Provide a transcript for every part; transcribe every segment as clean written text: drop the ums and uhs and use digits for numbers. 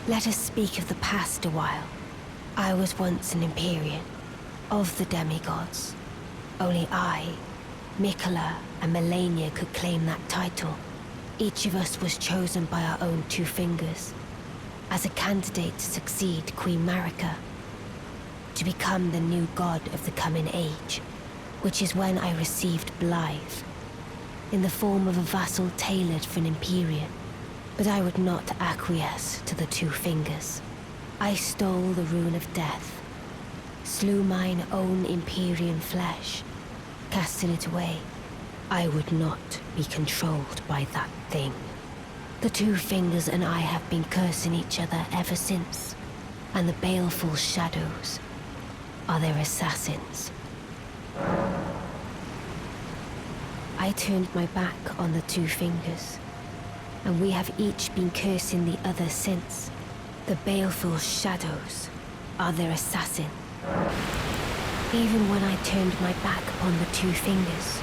Let us speak of the past a while. I was once an Empyrean, of the demigods. Only I, Mikola, and Melania could claim that title. Each of us was chosen by our own two fingers, as a candidate to succeed Queen Marika, to become the new god of the coming age, which is when I received Blythe, in the form of a vassal tailored for an Empyrean. But I would not acquiesce to the two fingers. I stole the rune of death, slew mine own Empyrean flesh, casting it away. I would not be controlled by that thing. The two fingers and I have been cursing each other ever since, and the baleful shadows are their assassins. I turned my back on the two fingers, and we have each been cursing the other since. The baleful shadows are their assassin. Even when I turned my back upon the two fingers,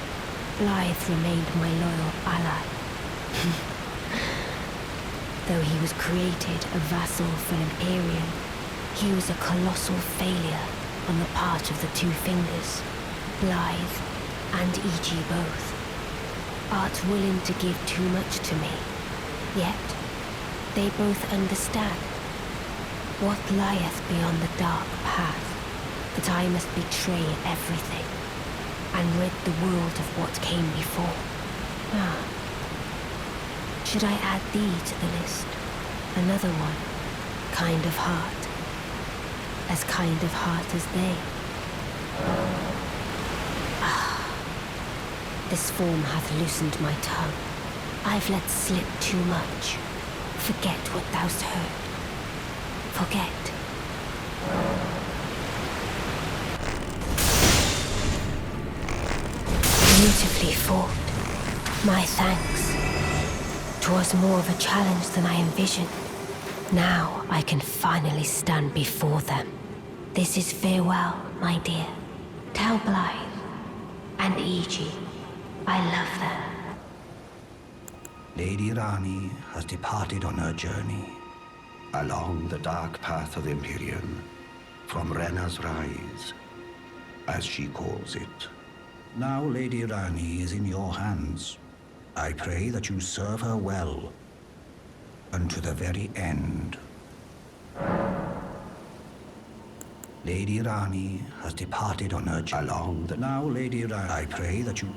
Blythe remained my loyal ally. Though he was created a vassal for an Empyrean, he was a colossal failure on the part of the two fingers. Blythe and E.G. both. Art willing to give too much to me, yet they both understand what lieth beyond the dark path, that I must betray everything and rid the world of what came before. Should I add thee to the list? Another one, kind of heart. As kind of heart as they. This form hath loosened my tongue. I've let slip too much. Forget what thou'st heard. Forget. Beautifully fought. My thanks. 'Twas more of a challenge than I envisioned. Now I can finally stand before them. This is farewell, my dear. Tell Blythe and E.G. I love them. Lady Rani has departed on her journey along the dark path of the Empyrean, from Rena's Rise, as she calls it. Now Lady Rani is in your hands. I pray that you serve her well, unto the very end. Lady Rani has departed on her journey along the... Now Lady Rani, I pray that you...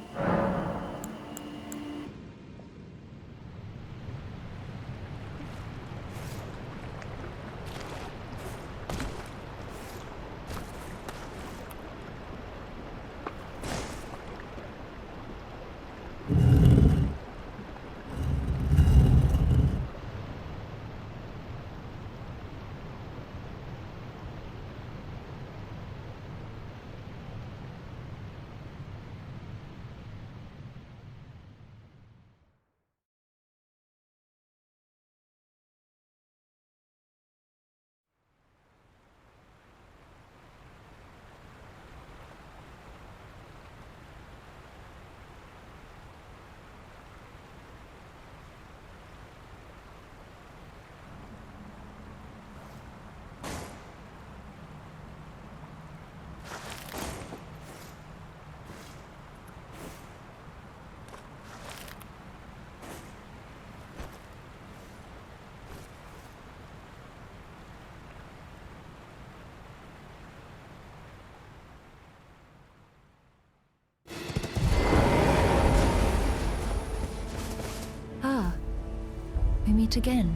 We meet again.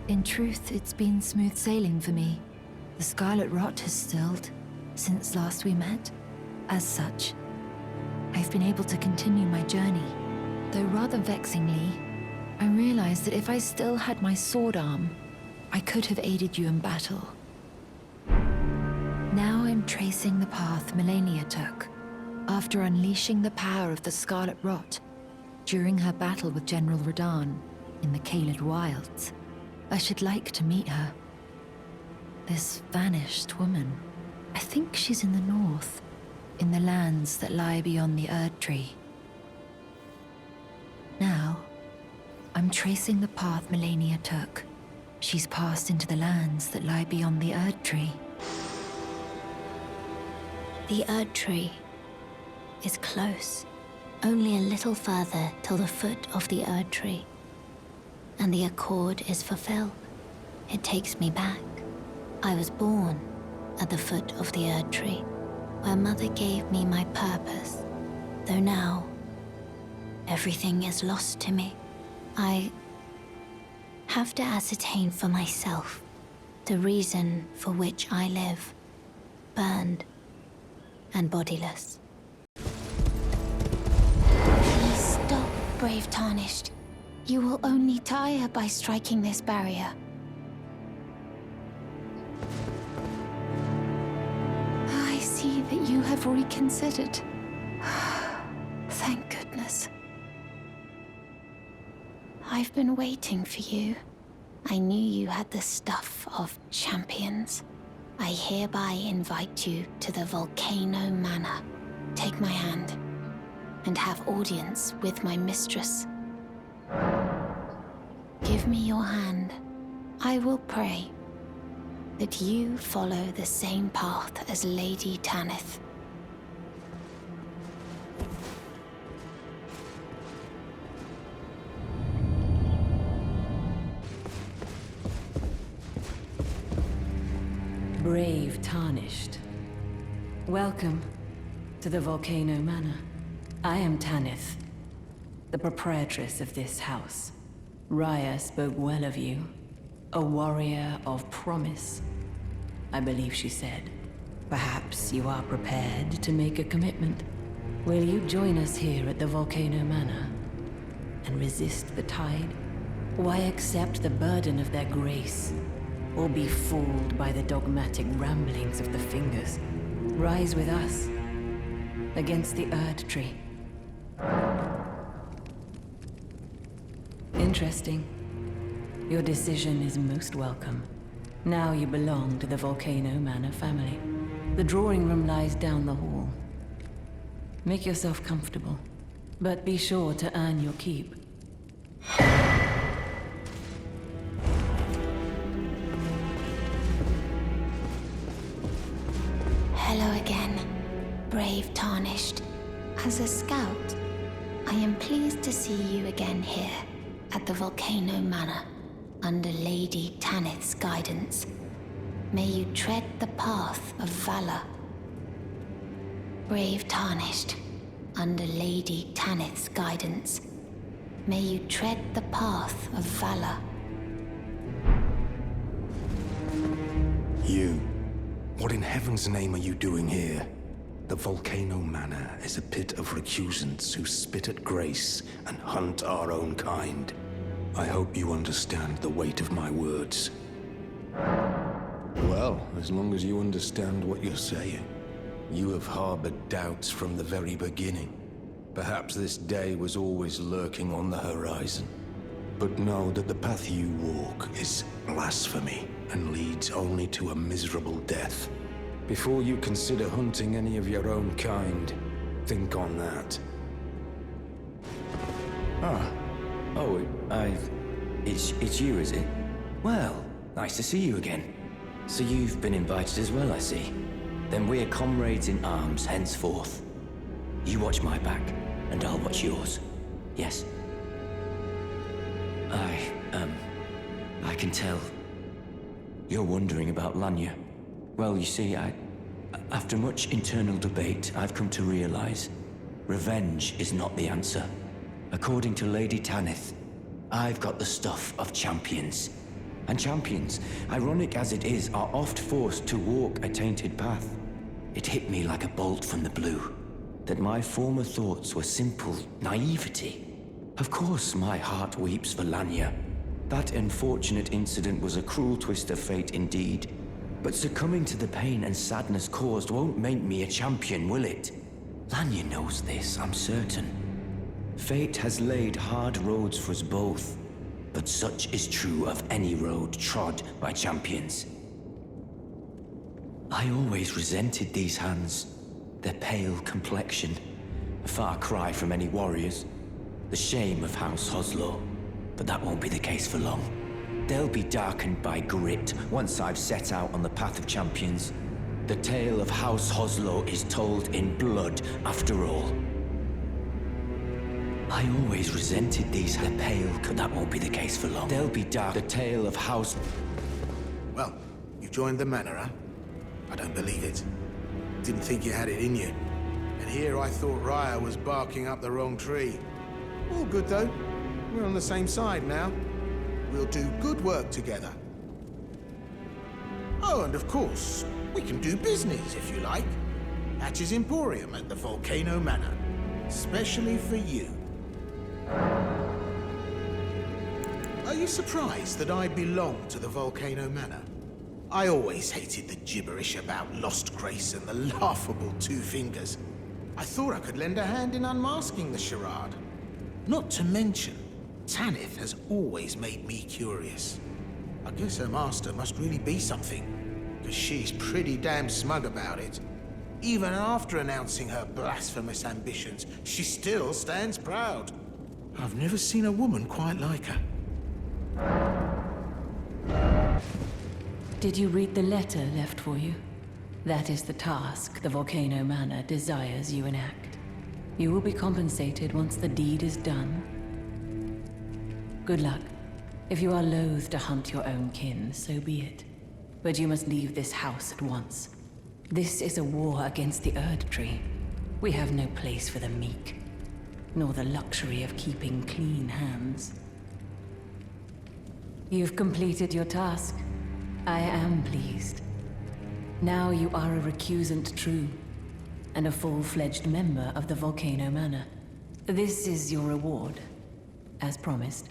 In truth, it's been smooth sailing for me. The scarlet rot has stilled since last we met. As such, I've been able to continue my journey. Though rather vexingly, I realized that if I still had my sword arm, I could have aided you in battle. Now I'm tracing the path Melania took, after unleashing the power of the scarlet rot during her battle with General Radahn in the Caelid Wilds. I should like to meet her. This vanished woman. I think she's in the north, in the lands that lie beyond the Erd Tree. Now, I'm tracing the path Melania took, She's passed into the lands that lie beyond the Erd Tree. The Erd Tree is close. Only a little further till the foot of the Erd Tree. And the accord is fulfilled. It takes me back. I was born at the foot of the Erd Tree, where Mother gave me my purpose. Though now, everything is lost to me. I have to ascertain for myself the reason for which I live, burned and bodiless. Please stop, brave Tarnished. You will only tire by striking this barrier. I see that you have reconsidered. Thank goodness. I've been waiting for you. I knew you had the stuff of champions. I hereby invite you to the Volcano Manor. Take my hand and have audience with my mistress. Give me your hand. I will pray that you follow the same path as Lady Tanith. Brave Tarnished. Welcome to the Volcano Manor. I am Tanith, the proprietress of this house. Raya spoke well of you. A warrior of promise, I believe she said. Perhaps you are prepared to make a commitment. Will you join us here at the Volcano Manor and resist the tide? Why accept the burden of their grace? Or be fooled by the dogmatic ramblings of the Fingers? Rise with us against the Erd Tree. Interesting. Your decision is most welcome. Now you belong to the Volcano Manor family. The drawing room lies down the hall. Make yourself comfortable, but be sure to earn your keep. Hello again, brave Tarnished. As a scout, I am pleased to see you again here at the Volcano Manor, under Lady Tanith's guidance. May you tread the path of valor. Brave Tarnished, under Lady Tanith's guidance. May you tread the path of valor. You. What in heaven's name are you doing here? The Volcano Manor is a pit of recusants who spit at grace and hunt our own kind. I hope you understand the weight of my words. Well, as long as you understand what you're saying. You have harbored doubts from the very beginning. Perhaps this day was always lurking on the horizon. But know that the path you walk is blasphemy and leads only to a miserable death. Before you consider hunting any of your own kind, think on that. It's you, is it? Well, nice to see you again. So you've been invited as well, I see. Then we're comrades in arms henceforth. You watch my back, and I'll watch yours. Yes? I can tell. You're wondering about Lanya. Well, you see, after much internal debate, I've come to realize revenge is not the answer. According to Lady Tanith, I've got the stuff of champions. And champions, ironic as it is, are oft forced to walk a tainted path. It hit me like a bolt from the blue, that my former thoughts were simple naivety. Of course my heart weeps for Lanya. That unfortunate incident was a cruel twist of fate indeed. But succumbing to the pain and sadness caused won't make me a champion, will it? Lanya knows this, I'm certain. Fate has laid hard roads for us both, but such is true of any road trod by champions. I always resented these hands, their pale complexion, a far cry from any warriors, the shame of House Hoslow, but that won't be the case for long. They'll be darkened by grit once I've set out on the path of champions. The tale of House Hoslow is told in blood, after all. I always resented these pale, but that won't be the case for long. They'll be dark. The tale of House... Well, you've joined the manor, huh? I don't believe it. Didn't think you had it in you. And here I thought Raya was barking up the wrong tree. All good, though. We're on the same side now. We'll do good work together. Oh, and of course, we can do business, if you like. Hatch's Emporium at the Volcano Manor. Especially for you. Are you surprised that I belong to the Volcano Manor? I always hated the gibberish about Lost Grace and the laughable Two Fingers. I thought I could lend a hand in unmasking the charade. Not to mention, Tanith has always made me curious. I guess her master must really be something, because she's pretty damn smug about it. Even after announcing her blasphemous ambitions, she still stands proud. I've never seen a woman quite like her. Did you read the letter left for you? That is the task the Volcano Manor desires you enact. You will be compensated once the deed is done. Good luck. If you are loath to hunt your own kin, so be it. But you must leave this house at once. This is a war against the Erd Tree. We have no place for the meek, nor the luxury of keeping clean hands. You've completed your task. I am pleased. Now you are a recusant true, and a full-fledged member of the Volcano Manor. This is your reward, as promised.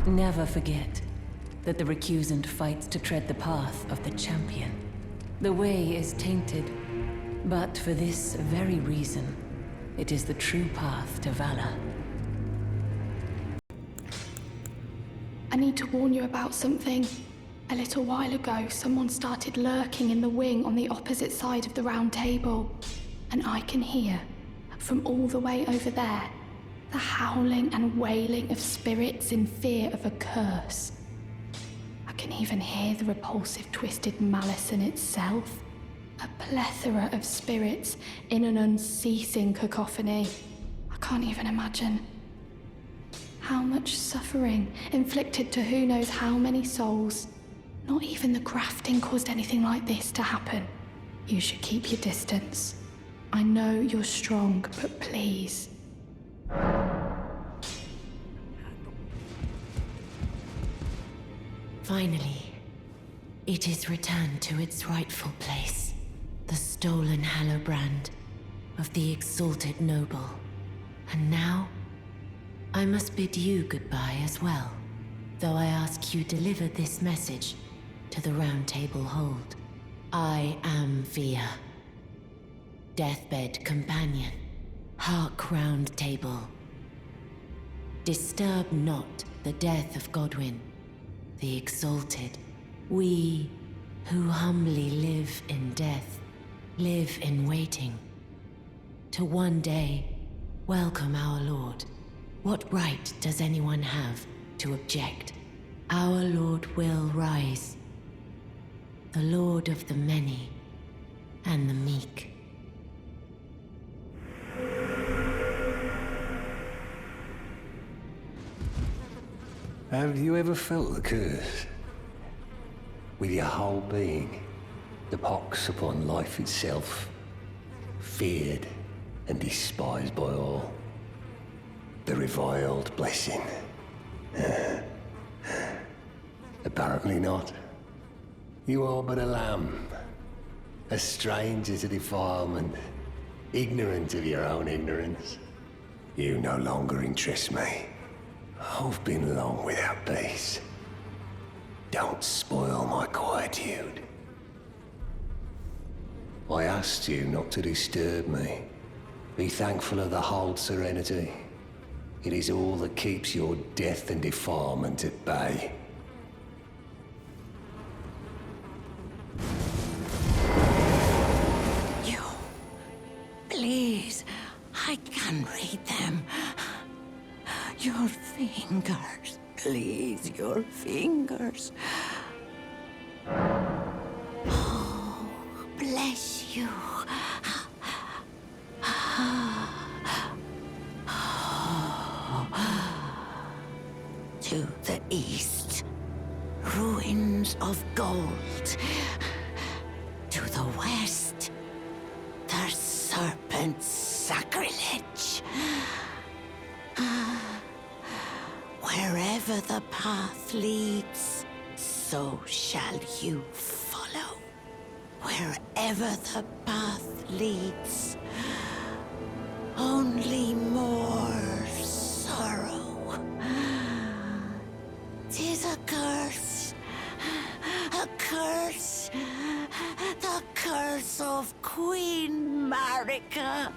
Never forget that the recusant fights to tread the path of the champion. The way is tainted, but for this very reason, it is the true path to valor. I need to warn you about something. A little while ago, someone started lurking in the wing on the opposite side of the round table. And I can hear, from all the way over there, the howling and wailing of spirits in fear of a curse. I can even hear the repulsive twisted malice in itself. A plethora of spirits in an unceasing cacophony. I can't even imagine. How much suffering inflicted to who knows how many souls. Not even the grafting caused anything like this to happen. You should keep your distance. I know you're strong, but please. Finally, it is returned to its rightful place. The stolen Hallowbrand of the exalted noble. And now, I must bid you goodbye as well, though I ask you deliver this message to the Round Table Hold. I am Via, deathbed companion, hark Round Table. Disturb not the death of Godwyn, the exalted. We who humbly live in death, live in waiting, to one day welcome our Lord. What right does anyone have to object? Our Lord will rise, the Lord of the many and the meek. Have you ever felt the curse? With your whole being, the pox upon life itself, feared and despised by all. The reviled blessing. Apparently not. You are but a lamb, a stranger to defilement, ignorant of your own ignorance. You no longer interest me. I've been long without peace. Don't spoil my quietude. I asked you not to disturb me. Be thankful of the Hold's serenity. It is all that keeps your death and defilement at bay. You... Please, I can read them. Your fingers. Please, your fingers. Oh, bless you. To the east, ruins of gold. To the west, the serpent's sacrilege. Wherever the path leads, so shall you follow. Wherever the path leads, only more sorrow. 'Tis a curse, a curse, the curse of Queen Marika.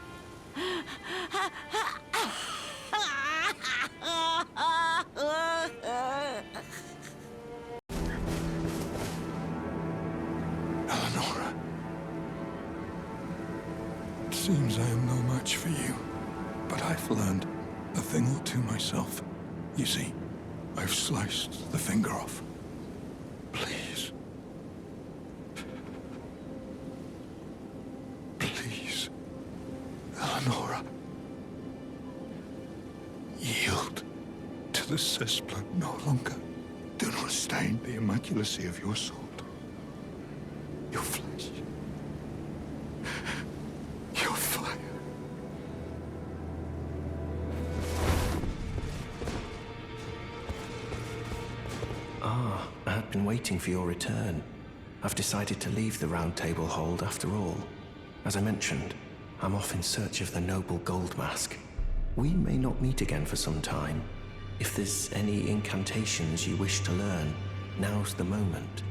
Eleonora. It seems I am no match for you, but I've learned a thing or two myself. You see, I've sliced the finger off. Please. Please, Eleonora. Yield to the cesspool no longer. Do not stain the immaculacy of your sword. Your flesh. Your fire. I had been waiting for your return. I've decided to leave the Round Table Hold after all. As I mentioned, I'm off in search of the noble gold mask. We may not meet again for some time. If there's any incantations you wish to learn, now's the moment.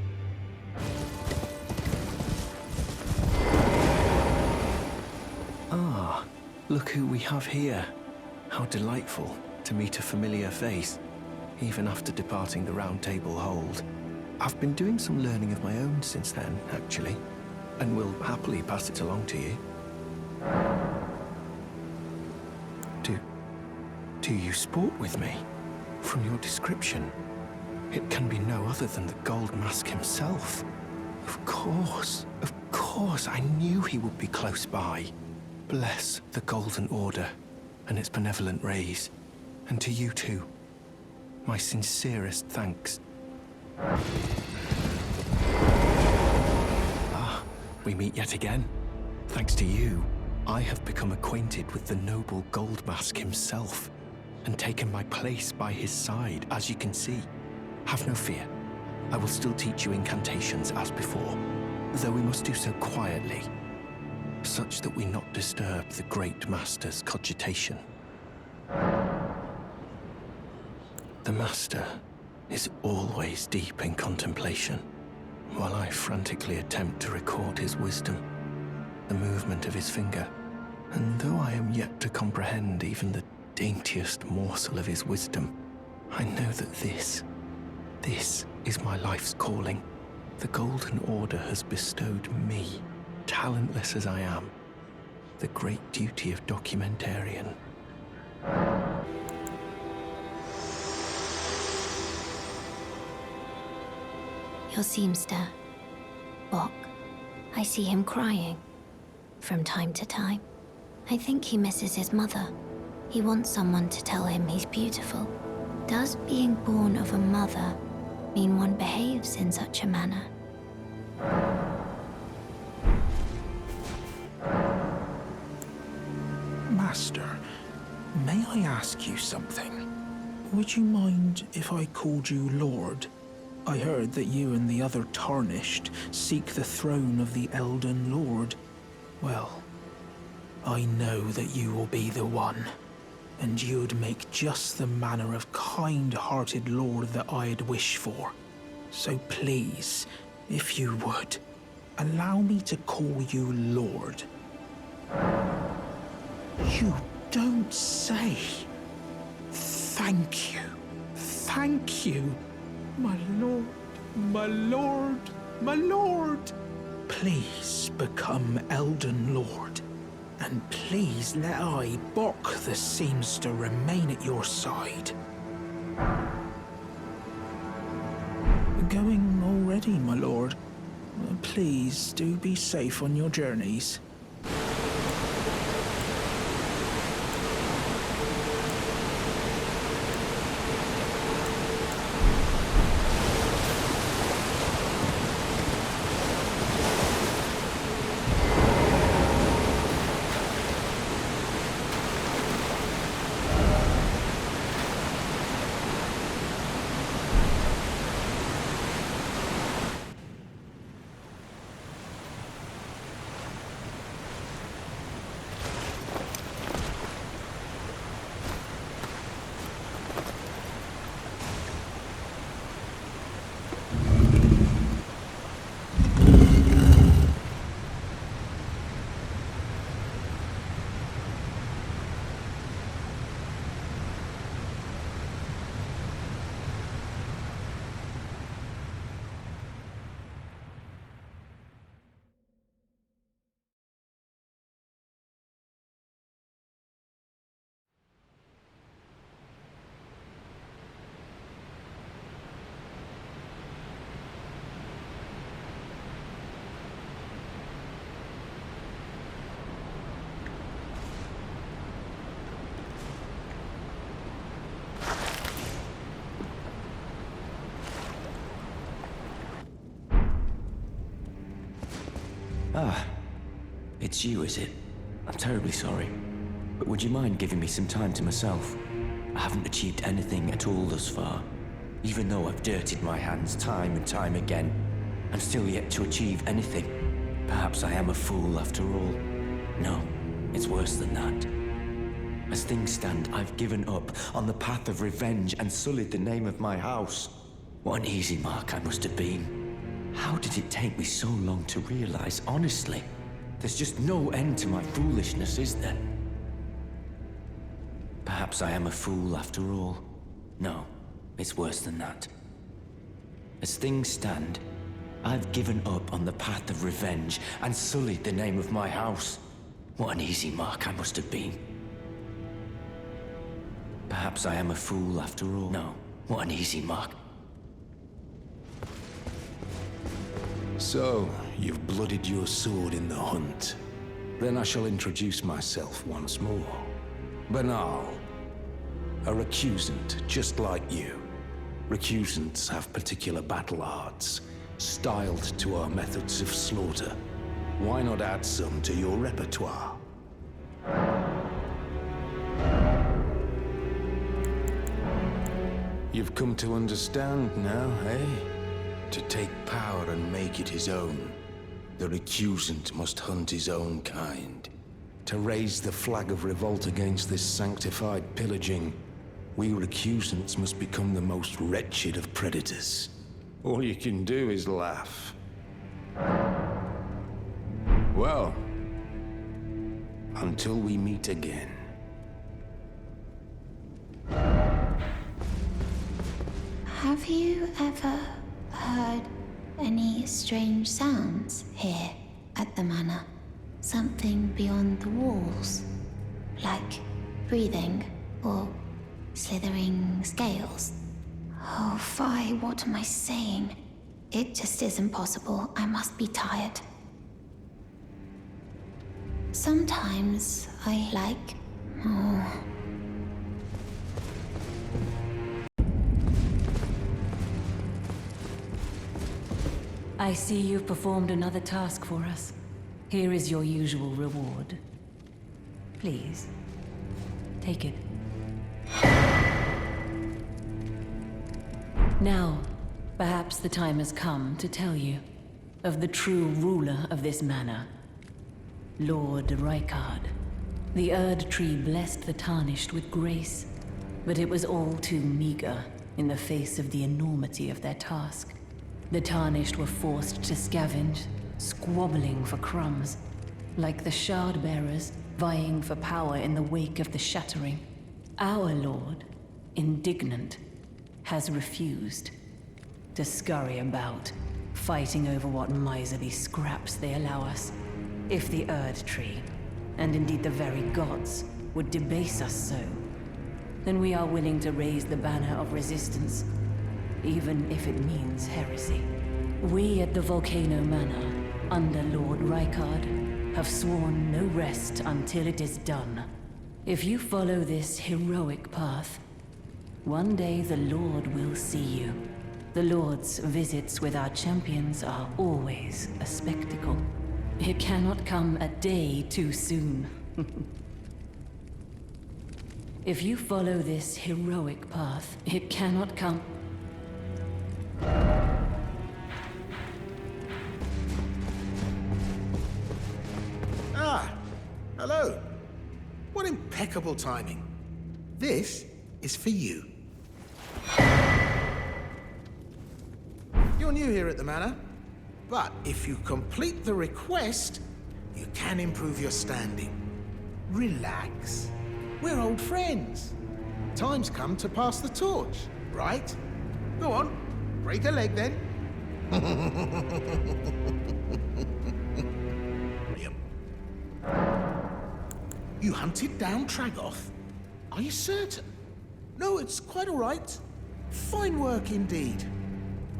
Ah, look who we have here. How delightful to meet a familiar face, even after departing the Round Table Hold. I've been doing some learning of my own since then, actually, and will happily pass it along to you. Do you sport with me? From your description, it can be no other than the Gold Mask himself. Of course, I knew he would be close by. Bless the Golden Order and its benevolent rays, and to you too, my sincerest thanks. Ah, we meet yet again. Thanks to you, I have become acquainted with the noble Gold Mask himself, and taken my place by his side, as you can see. Have no fear. I will still teach you incantations as before, though we must do so quietly, such that we not disturb the great master's cogitation. The master is always deep in contemplation, while I frantically attempt to record his wisdom, the movement of his finger, and though I am yet to comprehend even the daintiest morsel of his wisdom, I know that this is my life's calling. The Golden Order has bestowed me, talentless as I am, the great duty of documentarian. Your seamster, Bok. I see him crying from time to time. I think he misses his mother. He wants someone to tell him he's beautiful. Does being born of a mother mean one behaves in such a manner? Master, may I ask you something? Would you mind if I called you Lord? I heard that you and the other Tarnished seek the throne of the Elden Lord. Well, I know that you will be the one, and you'd make just the manner of kind-hearted lord that I'd wish for. So please, if you would, allow me to call you Lord. You don't say. Thank you. Thank you. My lord, my lord, my lord. Please become Elden Lord. And please let I, Bok the Seamster, remain at your side. already, my lord. Please do be safe on your journeys. Ah, it's you, is it? I'm terribly sorry. But would you mind giving me some time to myself? I haven't achieved anything at all thus far. Even though I've dirtied my hands time and time again, I'm still yet to achieve anything. Perhaps I am a fool after all. No, it's worse than that. As things stand, I've given up on the path of revenge and sullied the name of my house. What an easy mark I must have been. How did it take me so long to realize, honestly? There's just no end to my foolishness, is there? Perhaps I am a fool after all. No, it's worse than that. As things stand, I've given up on the path of revenge and sullied the name of my house. What an easy mark I must have been. Perhaps I am a fool after all. No, what an easy mark. So, you've blooded your sword in the hunt. Then I shall introduce myself once more. Banal. A recusant, just like you. Recusants have particular battle arts, styled to our methods of slaughter. Why not add some to your repertoire? You've come to understand now, eh? To take power and make it his own, the recusant must hunt his own kind. To raise the flag of revolt against this sanctified pillaging, we recusants must become the most wretched of predators. All you can do is laugh. Well, until we meet again. Have you ever heard any strange sounds here at the manor? Something beyond the walls? Like breathing or slithering scales? Oh, fie, what am I saying? It just isn't possible. I must be tired. Sometimes I like... Oh... I see you've performed another task for us. Here is your usual reward. Please, take it. Now, perhaps the time has come to tell you of the true ruler of this manor, Lord Rykard. The Erd Tree blessed the Tarnished with grace, but it was all too meager in the face of the enormity of their task. The Tarnished were forced to scavenge, squabbling for crumbs, like the Shard-bearers vying for power in the wake of the Shattering. Our Lord, indignant, has refused to scurry about, fighting over what miserly scraps they allow us. If the Erd Tree, and indeed the very gods, would debase us so, then we are willing to raise the banner of resistance. even if it means heresy. We at the Volcano Manor, under Lord Rykard, have sworn no rest until it is done. If you follow this heroic path, one day the Lord will see you. The Lord's visits with our champions are always a spectacle. It cannot come a day too soon. If you follow this heroic path, it cannot come. Ah, hello. What impeccable timing. This is for you. You're new here at the manor, but if you complete the request, you can improve your standing. Relax. We're old friends. Time's come to pass the torch, right? Go on, break a leg then. You hunted down Tragoth? Are you certain? No, it's quite all right. Fine work indeed.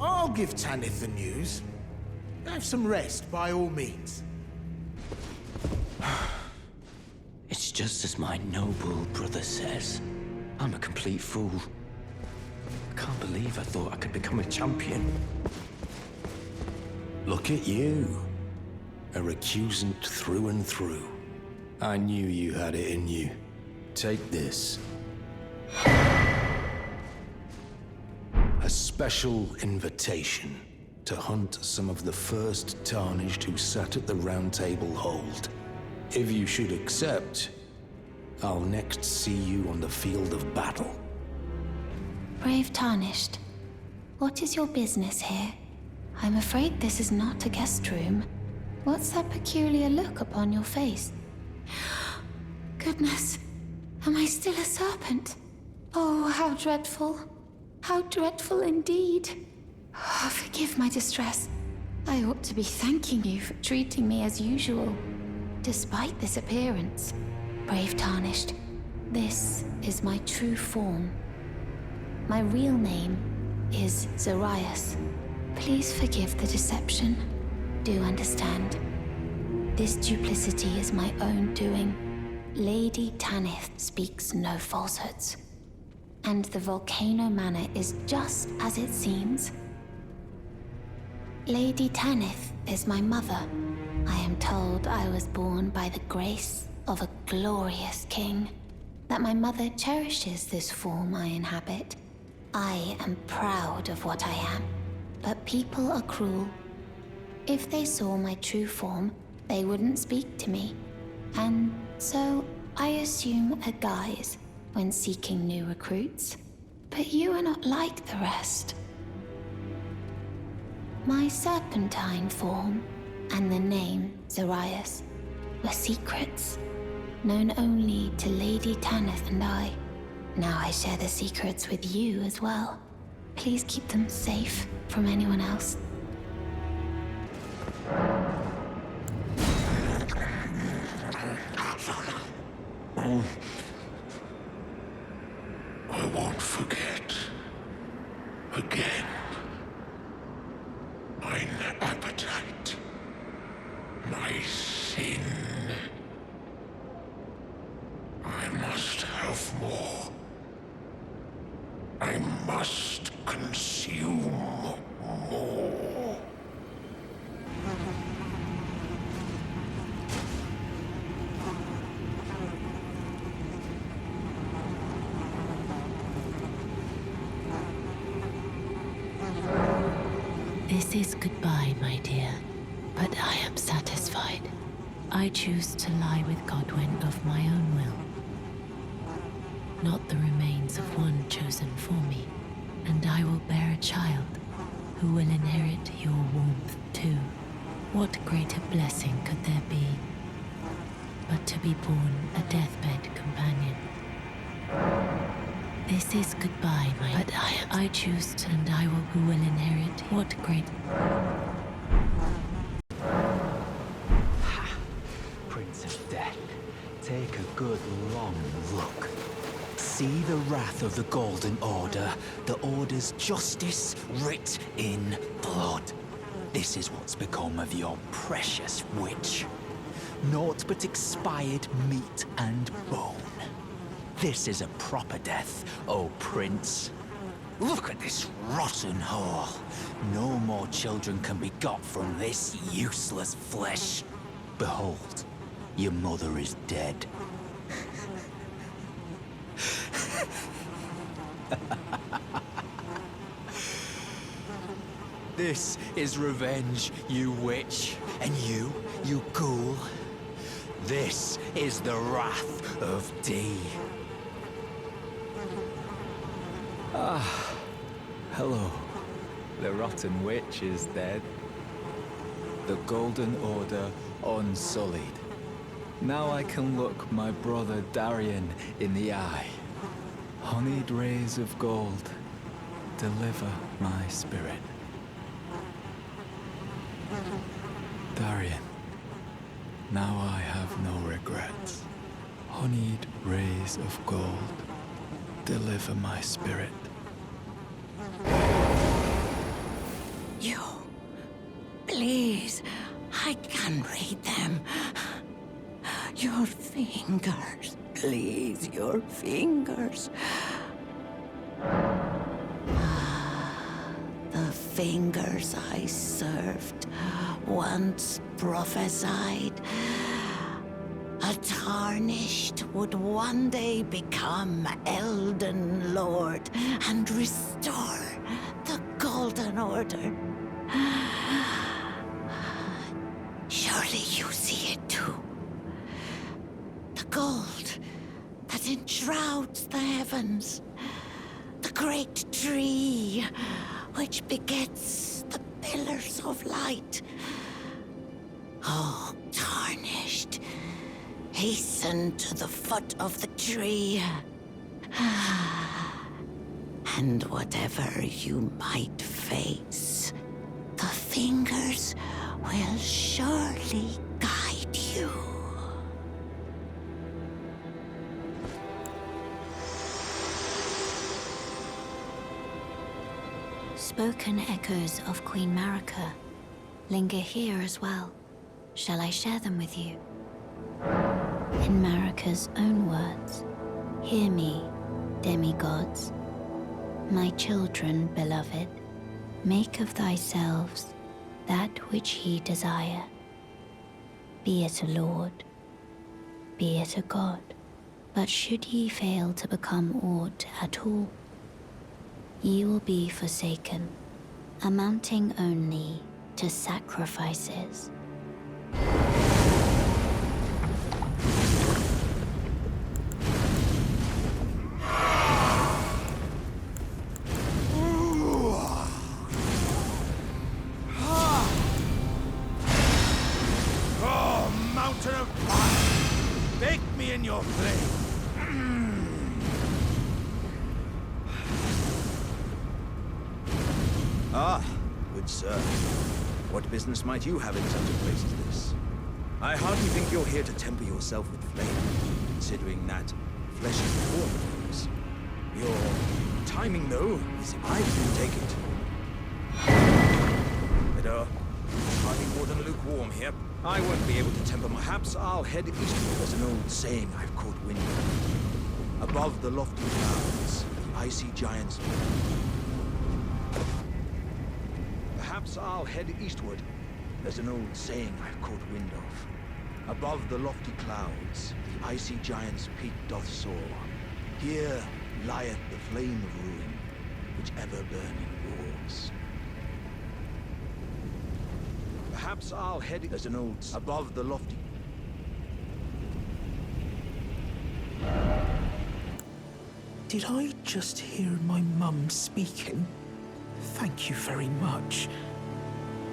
I'll give Tanith the news. Have some rest, by all means. It's just as my noble brother says. I'm a complete fool. I can't believe I thought I could become a champion. Look at you. A recusant through and through. I knew you had it in you. Take this. A special invitation to hunt some of the first Tarnished who sat at the Round Table hold. If you should accept, I'll next see you on the field of battle. Brave Tarnished, what is your business here? I'm afraid this is not a guest room. What's that peculiar look upon your face? Goodness, am I still a serpent? Oh, how dreadful. How dreadful indeed. Oh, forgive my distress. I ought to be thanking you for treating me as usual. Despite this appearance, brave Tarnished, this is my true form. My real name is Zarias. Please forgive the deception. Do understand. This duplicity is my own doing. Lady Tanith speaks no falsehoods. And the Volcano Manor is just as it seems. Lady Tanith is my mother. I am told I was born by the grace of a glorious king. That my mother cherishes this form I inhabit. I am proud of what I am. But people are cruel. If they saw my true form, they wouldn't speak to me. And so I assume a guise when seeking new recruits. But you are not like the rest. My serpentine form and the name Zarias were secrets, known only to Lady Tanith and I. Now I share the secrets with you as well. Please keep them safe from anyone else. I won't forget. Again. Mine appetite. My sin. I must have more. I must consume more. This is goodbye, my dear, but I am satisfied. I choose to lie with Godwyn of my own will, not the remains of one chosen for me, and I will bear a child who will inherit your warmth too. What greater blessing could there be but to be born a deathbed companion? This is goodbye, my but I choose to, and I will who will inherit what great Prince of Death, take a good long look. see the wrath of the Golden Order, the Order's justice writ in blood. This is what's become of your precious witch. Naught but expired meat and bone. This is a proper death, O Prince. Look at this rotten hole. No more children can be got from this useless flesh. Behold, your mother is dead. This is revenge, you witch, and you ghoul. This is the wrath of D. Hello. The rotten witch is dead. The Golden Order unsullied. Now I can look my brother Darian in the eye. Honeyed rays of gold, deliver my spirit. Darian, now I have no regrets. Honeyed rays of gold, deliver my spirit. You, please, I can read them. Your fingers, please, your fingers. The fingers I served once prophesied a tarnished would one day become Elden Lord and restore the Golden Order. Surely you see it too. The gold that enshrouds the heavens. The great tree which begets the pillars of light. Oh, tarnished, hasten to the foot of the tree. And whatever you might face, the fingers will surely guide you. Spoken echoes of Queen Marika linger here as well. Shall I share them with you? In Marika's own words, hear me, demigods. My children, beloved, make of thyselves that which ye desire. Be it a lord, be it a god, but should ye fail to become aught at all, ye will be forsaken, amounting only to sacrifices. What business might you have in such a place as this? I hardly think you're here to temper yourself with flame, considering that flesh is the form of things. Your timing, though, is I didn't take it. It's hardly more than lukewarm here. I won't be able to temper. Perhaps I'll head eastward. There's an old saying I've caught wind of. Above the lofty clouds, the icy giants. Perhaps I'll head eastward. There's an old saying I've caught wind of. Above the lofty clouds, the icy giant's peak doth soar. Here lieth the flame of ruin, which ever burning roars. Perhaps I'll head... There's an old... Above the lofty... Did I just hear my mum speaking? Thank you very much.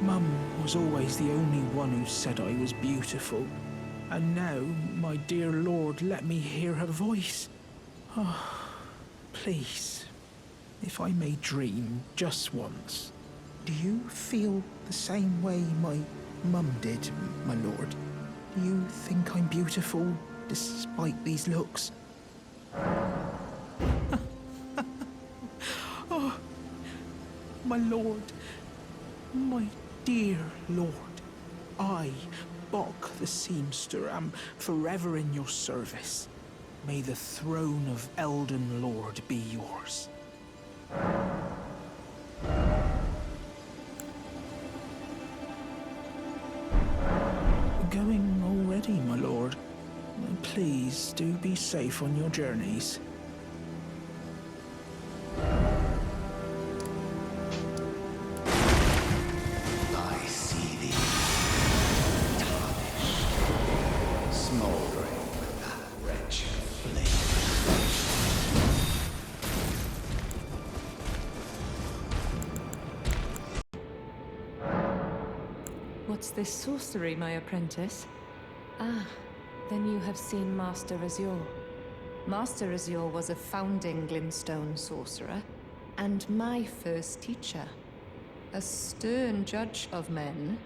Mum was always the only one who said I was beautiful. And now, my dear Lord, let me hear her voice. Oh, please, if I may dream just once, do you feel the same way my mum did, my lord? Do you think I'm beautiful, despite these looks? my lord, my dear lord, I, Bok the seamster, am forever in your service. May the throne of Elden Lord be yours. Going already, my lord. Please do be safe on your journeys. I see thee, tarnished, smoldering with that wretched flame. What's this sorcery, my apprentice? Ah, then you have seen Master Azure. Master Azure was a founding Glintstone sorcerer, and my first teacher. A stern judge of men.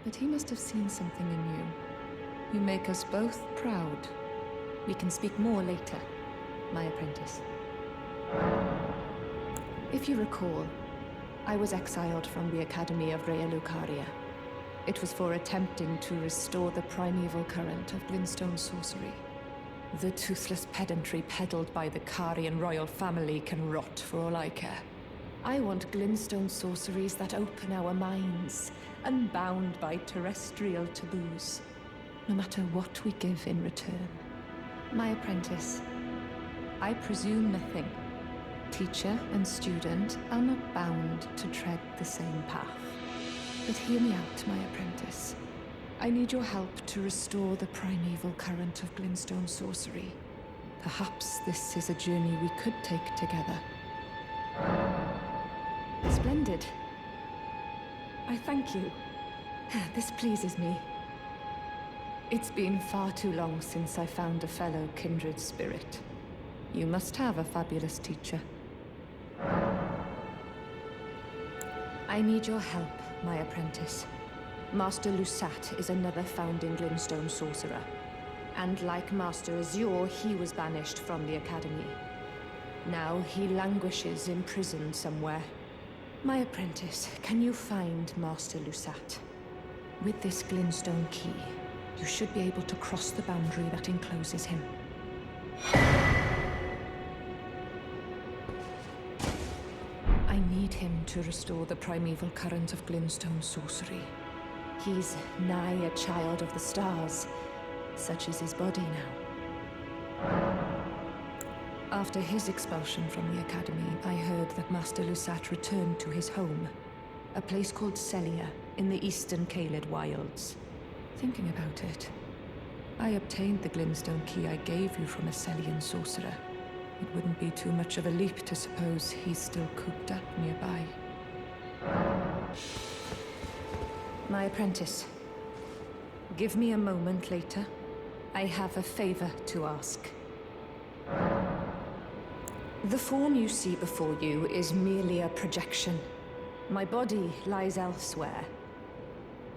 But he must have seen something in you. You make us both proud. We can speak more later, my apprentice. If you recall, I was exiled from the Academy of Rea Lucaria. It was for attempting to restore the primeval current of Glintstone sorcery. The toothless pedantry peddled by the Carian royal family can rot for all I care. I want Glintstone sorceries that open our minds, unbound by terrestrial taboos, no matter what we give in return. My apprentice, I presume nothing. Teacher and student are not bound to tread the same path. But hear me out, my apprentice. I need your help to restore the primeval current of Glintstone sorcery. Perhaps this is a journey we could take together. Splendid. I thank you. This pleases me. It's been far too long since I found a fellow kindred spirit. You must have a fabulous teacher. I need your help, my apprentice. Master Lusat is another founding Glintstone sorcerer. And like Master Azure, he was banished from the Academy. Now he languishes imprisoned somewhere. My apprentice, can you find Master Lusat? With this Glintstone key, you should be able to cross the boundary that encloses him. I need him to restore the primeval current of Glintstone sorcery. He's nigh a child of the stars. Such is his body now. After his expulsion from the Academy, I heard that Master Lusat returned to his home, a place called Celia in the eastern Caelid wilds. Thinking about it, I obtained the Glintstone key I gave you from a Celian sorcerer. It wouldn't be too much of a leap to suppose he's still cooped up nearby. My apprentice, give me a moment later. I have a favor to ask. The form you see before you is merely a projection. My body lies elsewhere,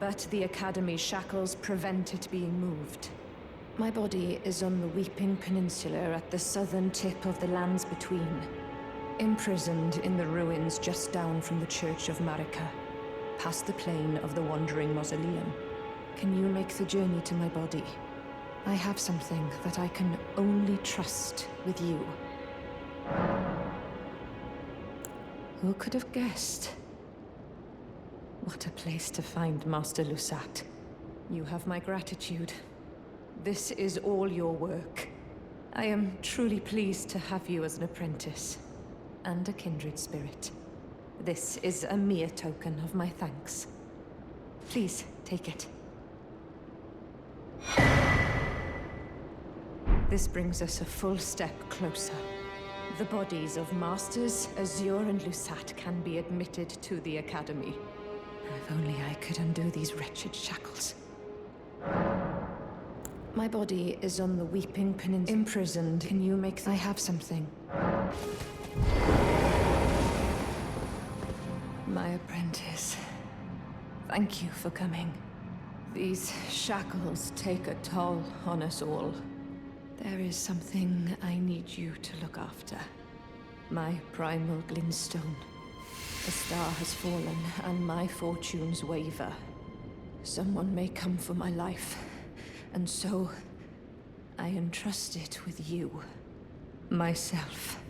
but the Academy's shackles prevent it being moved. My body is on the Weeping Peninsula at the southern tip of the lands between, imprisoned in the ruins just down from the Church of Marika, past the plain of the Wandering Mausoleum. Can you make the journey to my body? I have something that I can only trust with you. Who could have guessed? What a place to find Master Lusat. You have my gratitude. This is all your work. I am truly pleased to have you as an apprentice, and a kindred spirit. This is a mere token of my thanks. Please, take it. This brings us a full step closer. The bodies of Masters Azure and Lusat can be admitted to the Academy. If only I could undo these wretched shackles. My body is on the Weeping Peninsula. Imprisoned. Can you make I have something. My apprentice. Thank you for coming. These shackles take a toll on us all. There is something I need you to look after. My primal Glintstone. A star has fallen, and my fortunes waver. Someone may come for my life, and so I entrust it with you, myself.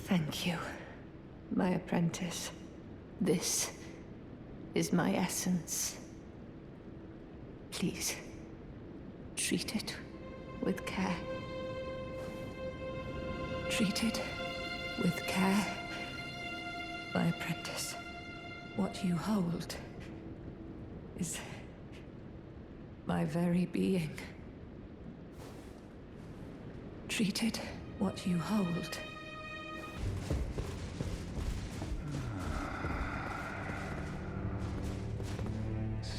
Thank you, my apprentice. This is my essence. Please, treat it with care. Treat it with care, my apprentice. What you hold is my very being. Treat it what you hold.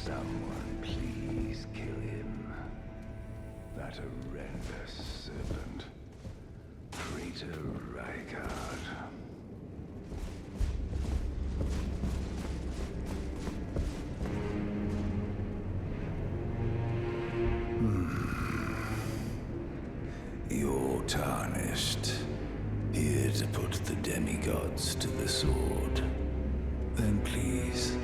Someone please kill him. That horrendous serpent. Traitor Rykard. You're tarnished. Here to put the demigods to the sword. Then please,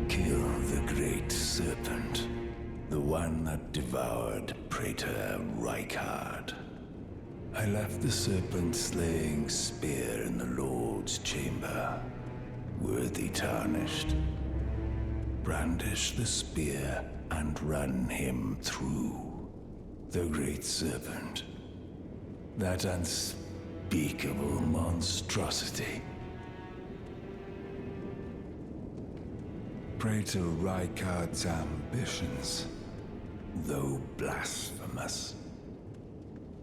kill the great serpent. The one that devoured Praetor Rykard. I left the serpent-slaying spear in the Lord's chamber. Worthy tarnished. Brandish the spear and run him through. The great serpent. That unspeakable monstrosity. Praetor Rykard's ambitions, though blasphemous,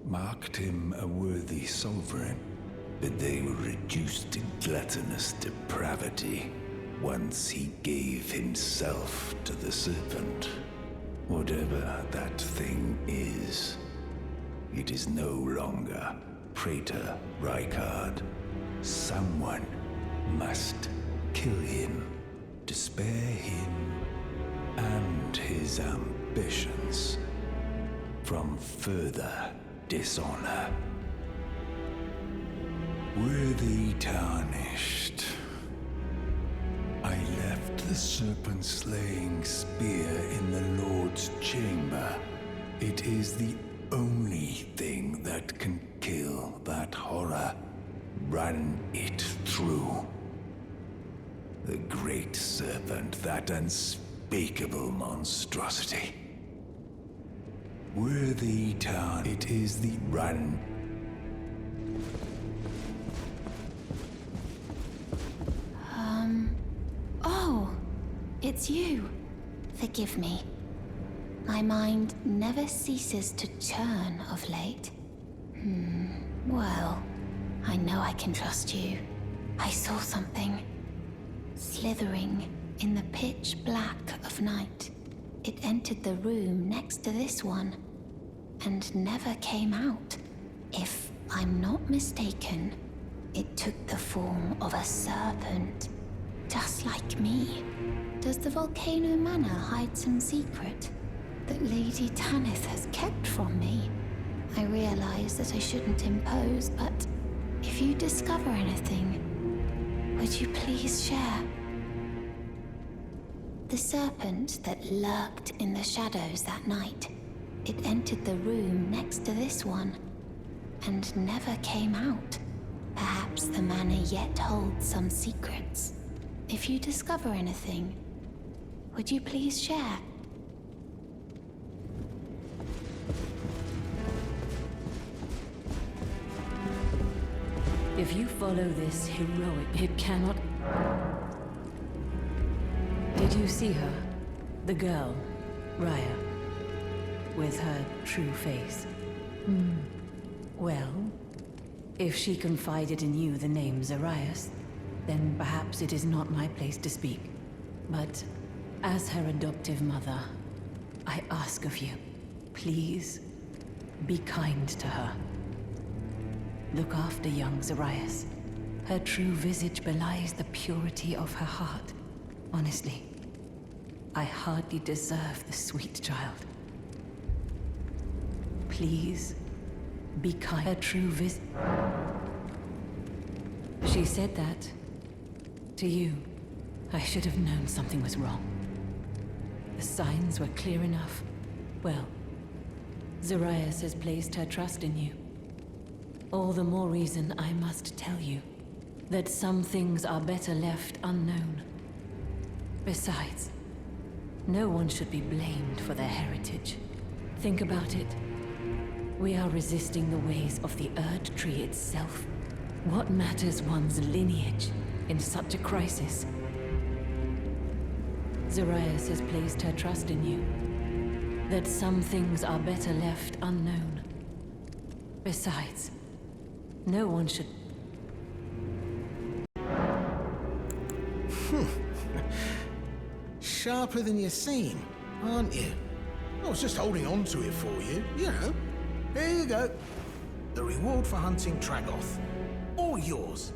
marked him a worthy sovereign, but they were reduced to gluttonous depravity once he gave himself to the serpent. Whatever that thing is, it is no longer Praetor Rykard. Someone must kill him to spare him and his ambitions from further dishonor. Worthy tarnished. I left the serpent-slaying spear in the Lord's chamber. It is the only thing that can kill that horror. Run it through. The great serpent, that unspeakable monstrosity. Worthy tarn. It is the run. Oh, it's you. Forgive me. My mind never ceases to churn of late. Well, I know I can trust you. I saw something. Slithering in the pitch black of night. It entered the room next to this one, and never came out. If I'm not mistaken, it took the form of a serpent, just like me. Does the Volcano Manor hide some secret that Lady Tanith has kept from me? I realize that I shouldn't impose, but if you discover anything, would you please share? The serpent that lurked in the shadows that night. It entered the room next to this one, and never came out. Perhaps the manor yet holds some secrets. If you discover anything, would you please share? If you follow this heroic, it cannot... Did you see her? The girl, Raya, with her true face? Well, if she confided in you the name Zarias, then perhaps it is not my place to speak. But as her adoptive mother, I ask of you, please be kind to her. Look after young Zarias. Her true visage belies the purity of her heart. Honestly, I hardly deserve the sweet child. Please be kind. Her true She said that to you. I should have known something was wrong. The signs were clear enough. Well, Zarias has placed her trust in you. All the more reason I must tell you that some things are better left unknown. Besides, no one should be blamed for their heritage. Think about it. We are resisting the ways of the Erd Tree itself. What matters one's lineage in such a crisis? Zarias has placed her trust in you. That some things are better left unknown. Besides, no one should... Sharper than you seem, aren't you? I was just holding on to it for you, you know. Here you go. The reward for hunting Tragoth. All yours.